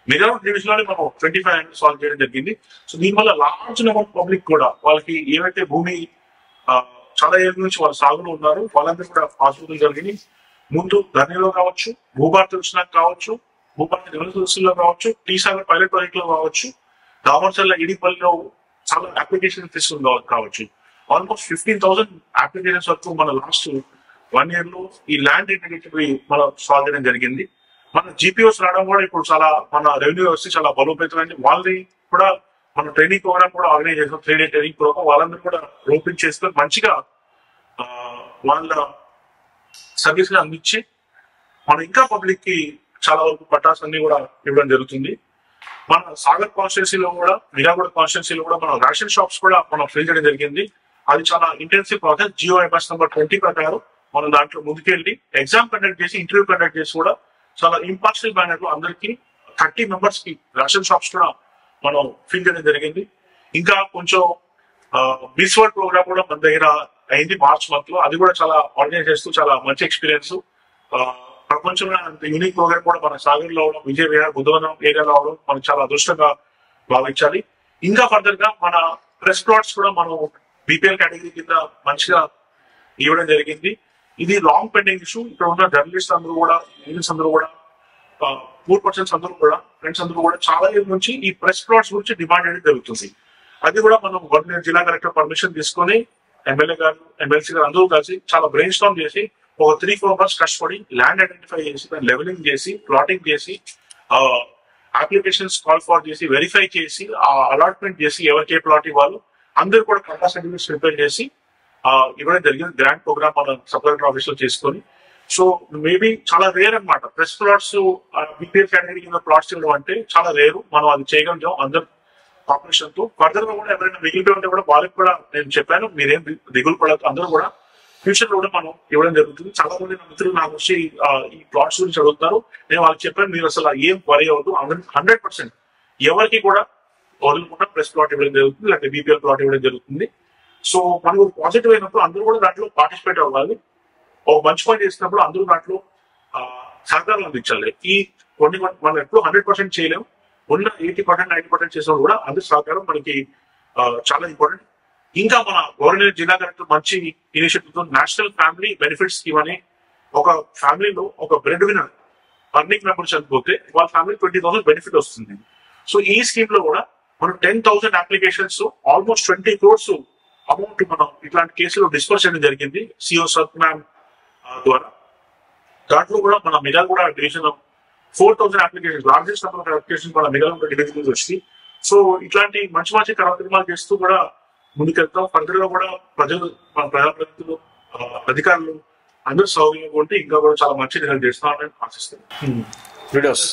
మిర్యాలగూడ డివిజన్ లోనే మనం 2,500 సాల్వ్ చేయడం జరిగింది. సో దీనివల్ల లార్జ్ నెంబర్ పబ్లిక్ కూడా వాళ్ళకి ఏవైతే భూమి చాలా ఏళ్ళ నుంచి వాళ్ళు సాగులో ఉన్నారు వాళ్ళందరూ కూడా ఆసుపత్రులు జరిగింది. ముందు ధరణిలో కావచ్చు, భూభారతి వచ్చినాక కావచ్చు, భూభారతి రెవెన్యూలో కావచ్చు, టీ సాగర్ పైలట్ ప్రాజెక్ట్ లో కావచ్చు, దామర్చల్ల ఇడిపల్లిలో చాలా అప్లికేషన్ తీసుకుని కావచ్చు. ఆల్మోస్ట్ 15,000 అప్లికేషన్స్ వరకు మన లాస్ట్ 1 year లో ఈ ల్యాండ్ ఇంటిగ్రిటీ మనం సాల్వ్ చేయడం జరిగింది. మన జీపీఓస్ రావడం కూడా ఇప్పుడు చాలా మన రెవెన్యూ వ్యవస్థ చాలా బలోపేతమైంది. వాళ్ళని కూడా మన ట్రైనింగ్ ప్రోగ్రామ్ కూడా ఆర్గనైజ్ చేస్తాం, 3 day ట్రైనింగ్ ప్రోగ్రామ్. వాళ్ళందరూ కూడా ఓపెన్ చేసుకొని మంచిగా వాళ్ళ సర్వీస్ అందించి మనం ఇంకా పబ్లిక్ కి చాలా వరకు పట్టాస్ అన్ని కూడా ఇవ్వడం జరుగుతుంది. మన సాగర్ కాన్స్టిట్యున్సీలో కూడా, మిర్యాలగూడ కాన్స్టిట్యున్సీలో కూడా మన రేషన్ షాప్స్ కూడా మనం ఫిల్ చేయడం జరిగింది. అది చాలా ఇంటెన్సివ్ ప్రాసెస్. GOMS నెంబర్ 20 ప్రకారం మనం దాంట్లో ముందుకెళ్ళి ఎగ్జామ్ కండక్ట్ చేసి, ఇంటర్వ్యూ కండక్ట్ చేసి కూడా చాలా ఇంపార్షియల్ మేనర్ లో అందరికి 30 members కి రేషన్ షాప్స్ కూడా మనం ఫిల్ చేయడం జరిగింది. ఇంకా కొంచెం బిస్వర్డ్ ప్రోగ్రామ్ కూడా మన దగ్గర అయింది మార్చ్ మంత్ లో. అది కూడా చాలా ఆర్గనైజ్ చేస్తూ చాలా మంచి ఎక్స్పీరియన్స్. ప్రపంచంలో అంత యూనిక్ ప్రోగ్రామ్ కూడా మన సాగర్ లో అవడం, విజయ విహార్ బుద్ధవనం ఏరియాలో అవడం మనకు చాలా అదృష్టంగా భావించాలి. ఇంకా ఫర్దర్ గా మన ప్రెస్ ప్లాట్స్ కూడా మనం BPL కేటగిరీ కింద మంచిగా ఇవ్వడం జరిగింది. ఇది లాంగ్ పెండింగ్ ఇష్యూ. ఇక్కడ ఉన్న జర్నలిస్ట్ అందరూ కూడా, యూనియన్స్ అందరూ కూడా, పూర్ పర్సన్స్ అందరూ కూడా, ఫ్రెండ్స్ అందరూ కూడా చాలా ఏళ్ళ నుంచి ఈ ప్రెస్ ప్లాట్స్ గురించి డిమాండ్ అనేది జరుగుతుంది. అది కూడా మనం గవర్నమెంట్ జిల్లా కలెక్టర్ పర్మిషన్ తీసుకొని ఎమ్మెల్యే గారు, ఎమ్మెల్సీ గారు అందరూ కలిసి చాలా బ్రెయిన్ స్టార్మ్ చేసి ఒక 3-4 months కష్టపడి ల్యాండ్ ఐడెంటిఫై చేసి, దాన్ని లెవెలింగ్ చేసి, ప్లాటింగ్ చేసి, అప్లికేషన్స్ కాల్ ఫార్ చేసి, వెరిఫై చేసి, అలాట్మెంట్ చేసి, ఎవరికి ఏ ప్లాట్ ఇవ్వాలో అందరూ కూడా కట్టా సర్టిఫికేట్స్ ప్రిపేర్ చేసి ఇవ్వడం జరిగింది. గ్రాంట్ ప్రోగ్రామ్ మన సబ్ కలెక్టర్ ఆఫీస్ లో చేసుకొని. సో మేబీ చాలా రేర్ అనమాట ప్రెస్ ప్లాట్స్ BPL కేటగిరీ కింద ప్లాట్స్ ఇవ్వడం అంటే చాలా రేరు. మనం అది చేయగలిగాం అందరు పాపులేషన్ తో. ఫర్దర్ గా కూడా ఎవరైనా మిగిలిపోయి ఉంటే కూడా వాళ్ళకి కూడా నేను చెప్పాను, మీరేం దిగులు పడదు, అందరూ కూడా ఫ్యూచర్ లో కూడా మనం ఇవ్వడం జరుగుతుంది. చాలా మంది నా మిత్రులు నాకు వచ్చి ఈ ప్లాట్స్ గురించి అడుగుతారు. నేను వాళ్ళకి చెప్పాను, మీరు అసలు ఏం వరి అవ్వదు, 100% ఎవరికి కూడా వదులుకుండా ప్రెస్ ప్లాట్ ఇవ్వడం జరుగుతుంది, లేకపోతే BPL ప్లాట్ ఇవ్వడం జరుగుతుంది. సో మనకు పాజిటివ్ అయినప్పుడు అందరూ కూడా దాంట్లో పార్టిసిపేట్ అవ్వాలి. ఒక మంచి పని చేసినప్పుడు అందరూ దాంట్లో సహకారం అందించాలి. ఈ కొన్ని మనం ఎప్పుడు 100% చేయలేము. ఉన్న 80%, 90% చేసినప్పుడు కూడా అందరి సహకారం మనకి చాలా ఇంపార్టెంట్. ఇంకా మన గవర్నమెంట్ జిల్లా కలెక్టర్ మంచి ఇనిషియేటివ్ తో నేషనల్ ఫ్యామిలీ బెనిఫిట్ స్కీమ్ అని, ఒక ఫ్యామిలీలో ఒక బ్రెడ్ వినర్ అర్నింగ్ మెంబర్ చనిపోతే వాళ్ళ ఫ్యామిలీ 20,000 బెనిఫిట్ వస్తుంది. సో ఈ స్కీమ్ లో కూడా మనం 10,000 అప్లికేషన్స్, ఆల్మోస్ట్ 20 crores అమౌంట్ మనం ఇట్లాంటి కేసులు డిస్పర్స్ చేయడం జరిగింది CO సత్యనారాయణ ద్వారా. దాంట్లో కూడా మన Miryalaguda division 4,000 application, largest number of application మన మిర్యాలగూడ డివిజన్ వచ్చి. సో ఇట్లాంటి మంచి మంచి కార్యక్రమాలు చేస్తూ కూడా ముందుకెళ్తాం. ఫర్దర్ గా కూడా ప్రజలు, మన ప్రజాప్రతినిధులు, అధికారులు అందరూ సౌకర్యంగా ఉంటే ఇంకా కూడా చాలా మంచి రిజల్ట్ చేస్తున్నారని ఆశిస్తున్నాను.
వీడియోస్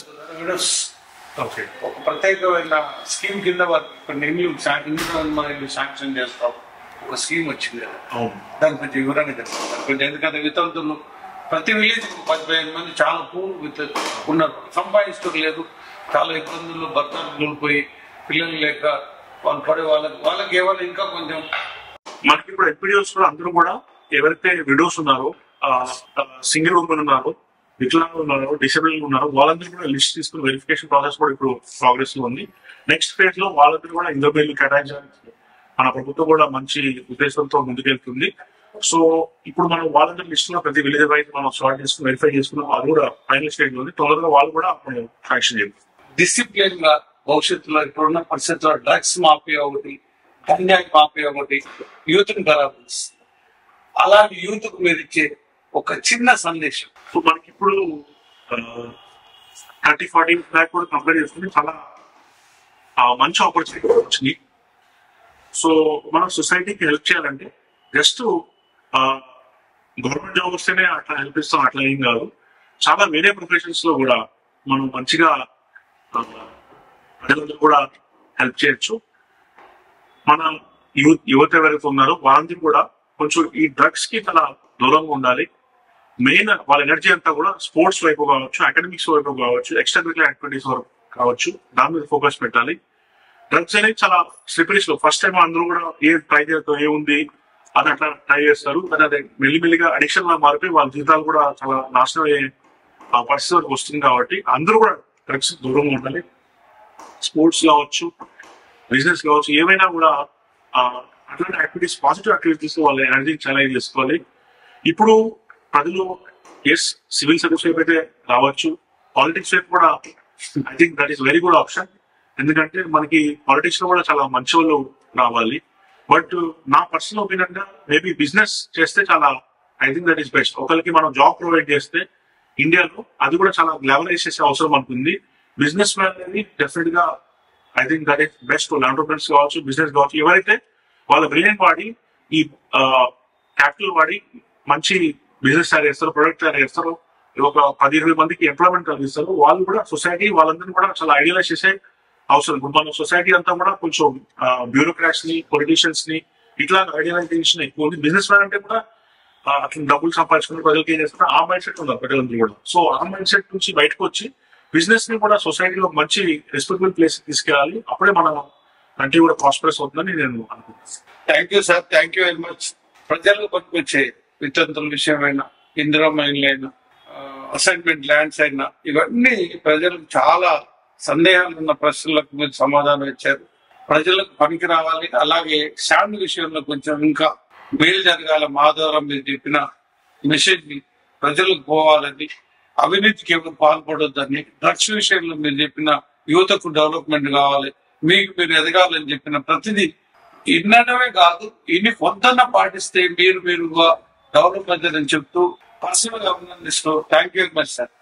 ఓకే,
ఒక ప్రత్యేకమైన స్కీమ్ కింద కొన్ని ఇల్లు శాంక్షన్ చేస్తాం. ఒక స్కీమ్ వచ్చింది కదా, దాని కొంచెం వివరంగా చెప్తాం కొంచెం. ఎందుకంటే వితంతులు ప్రతి విలేజ్ 15 మంది చాలా పూర్ ఉన్నారు, సంపాదించడం లేదు, చాలా ఇబ్బందులు, భర్తలు కోల్పోయి పిల్లలు లేక వాళ్ళు పడే వాళ్ళకి ఏమైనా ఇంకా కొంచెం.
మనకి ఇప్పుడు ఎపిడియోస్ కూడా అందరూ కూడా ఎవరైతే విడోస్ ఉన్నారో, సింగిల్ ఉమెన్ ఉన్నారో, వికలాంగులు ఉన్నారు, డిసేబుల్ ఉన్నారు, వాళ్ళందరూ కూడా లిస్ట్ తీసుకుని వెరిఫికేషన్ ప్రాసెస్ కూడా ఇప్పుడు ప్రోగ్రెస్ లో ఉంది. నెక్స్ట్ ఫేజ్ లో వాళ్ళందరూ కూడా ఇంద్రబిల్లు కేటాయించడానికి మన ప్రభుత్వం కూడా మంచి ఉద్దేశంతో ముందుకెళ్తుంది. సో ఇప్పుడు మనం వాళ్ళందరి లిస్ట్ లో ప్రతి విలేజ్ వైజ్ మనం స్టార్ట్ చేసుకుని వెరిఫై చేసుకున్నాం. అది కూడా ఫైనల్ స్టేజ్ లో ఉంది. తొందరగా వాళ్ళు కూడా మనం శాంక్షన్ చేయాలి.
డిసిప్లిన్ గా భవిష్యత్తులో ఇప్పుడున్న పరిస్థితుల్లో డ్రగ్స్ మాఫియా ఒకటి, గంజాయి మాఫియా ఒకటి యూత్ ని ఖరాబ్ చేస్తుంది. అలాంటి యూత్ కు మీరు ఇచ్చే ఒక చిన్న సందేశం.
సో మనకి ఇప్పుడు 30-40 బ్యాక్ కూడా కంపేర్ చేసుకుంటే చాలా మంచి ఆపర్చునిటీ వచ్చింది. సో మనం సొసైటీకి హెల్ప్ చేయాలంటే జస్ట్ గవర్నమెంట్ జాబ్ వస్తేనే అట్లా హెల్ప్ ఇస్తాం అట్లా ఏం కాదు. చాలా వేరే ప్రొఫెషన్స్ లో కూడా మనం మంచిగా ప్రజలకు కూడా హెల్ప్ చేయొచ్చు. మన యువత ఎవరైతే ఉన్నారో వాళ్ళని కూడా కొంచెం ఈ డ్రగ్స్ కి చాలా దూరంగా ఉండాలి. మెయిన్ వాళ్ళ ఎనర్జీ అంతా కూడా స్పోర్ట్స్ వైపు కావచ్చు, అకాడమిక్స్ వైపు కావచ్చు, ఎక్స్ట్రా కరిక్యులర్ యాక్టివిటీస్ వరకు కావచ్చు, దాని మీద ఫోకస్ పెట్టాలి. డ్రగ్స్ అనేది చాలా స్లిపరీస్ లో ఫస్ట్ టైం అందరూ కూడా ట్రై చేస్తాం ఏముంది అని అట్లా ట్రై చేస్తారు. కానీ అదే మెల్లిమెల్లిగా అడిక్షన్ లా మారిపోయి వాళ్ళ జీవితాలు కూడా చాలా నాశనం అయ్యే పరిస్థితి వరకు వస్తుంది. కాబట్టి అందరూ కూడా డ్రగ్స్ దూరంగా ఉండాలి. స్పోర్ట్స్ కావచ్చు, బిజినెస్ కావచ్చు, ఏమైనా కూడా అట్లాంటి యాక్టివిటీస్, పాజిటివ్ యాక్టివిటీస్ వాళ్ళ ఎనర్జీ చాలా చేసుకోవాలి. ఇప్పుడు ప్రజలు సివిల్ సర్వీస్ వైపు అయితే రావచ్చు, పాలిటిక్స్ వైపు కూడా I think that is very good option. ఎందుకంటే మనకి పాలిటిక్స్ లో కూడా చాలా మంచి వాళ్ళు రావాలి. బట్ నా పర్సనల్ ఒపీనియన్ గా మేబీ బిజినెస్ చేస్తే చాలా I think that is best. ఒకరికి మనం జాబ్ ప్రొవైడ్ చేస్తే ఇండియాలో అది కూడా చాలా గ్లామరైజ్ చేసే అవసరం అనుకుంది. బిజినెస్ మ్యాన్ అనేది డెఫినెట్ గా I think that is best. Entrepreneurs కావచ్చు, బిజినెస్ కావచ్చు, ఎవరైతే వాళ్ళ బ్రెయిన్ వాడి ఈ క్యాపిటల్ వాడి మంచి బిజినెస్ తయారు చేస్తారు, ప్రొడక్ట్ తయారు చేస్తారు, ఒక 10-20 మందికి ఎంప్లాయ్మెంట్ కలిగిస్తారు, వాళ్ళు కూడా సొసైటీ వాళ్ళందరినీ కూడా చాలా ఐడియలైజ్ చేసే అవసరం. ఇప్పుడు మన సొసైటీ అంతా కూడా కొంచెం బ్యూరోక్రాట్స్ ని, పొలిటీషియన్స్ ని ఇట్లా ఐడియలైజేషన్ ఎక్కువ ఉంది. బిజినెస్ మ్యాన్ అంటే కూడా అట్లా డబ్బులు సంపాదించుకుని ప్రజలకి ఏం చేస్తారు ఆ మైండ్ సెట్ ఉన్నారు ప్రజలందరూ కూడా. సో ఆ మైండ్ సెట్ నుంచి బయటకు వచ్చి బిజినెస్ ని కూడా సొసైటీలో మంచి రెస్పెక్టబుల్ ప్లేస్ తీసుకెళ్ళాలి. అప్పుడే మన కంట్రీ కూడా ప్రాస్పరస్ అవుతుందని నేను అనుకుంటున్నాను.
Thank you sir, thank you very much. ప్రజలకు పట్టుకొచ్చే వితంతుల విషయమైనా, ఇందిరా మైన్లు అయినా, అసైన్మెంట్ ల్యాండ్స్ అయినా, ఇవన్నీ ప్రజలకు చాలా సందేహాలు ఉన్న ప్రశ్నలకు మీరు సమాధానం ఇచ్చారు. ప్రజలకు పనికి రావాలి, అలాగే శాండ్ విషయంలో కొంచెం ఇంకా మేలు జరగాల మా ద్వారా మీరు చెప్పిన మెసేజ్ ని ప్రజలకు పోవాలని, అవినీతికి ఎవరు పాల్పడొద్దని, డ్రగ్స్ విషయంలో మీరు చెప్పిన యువతకు డెవలప్మెంట్ కావాలి, మీకు మీరు ఎదగాలని చెప్పిన ప్రతిదీ ఇన్నడమే కాదు, ఇన్ని కొంతన్నా పాటిస్తే మీరుగా డెవలప్ అవుతుందని చెప్తూ పర్సనల్ గా అభినందిస్తూ thank you very much sir.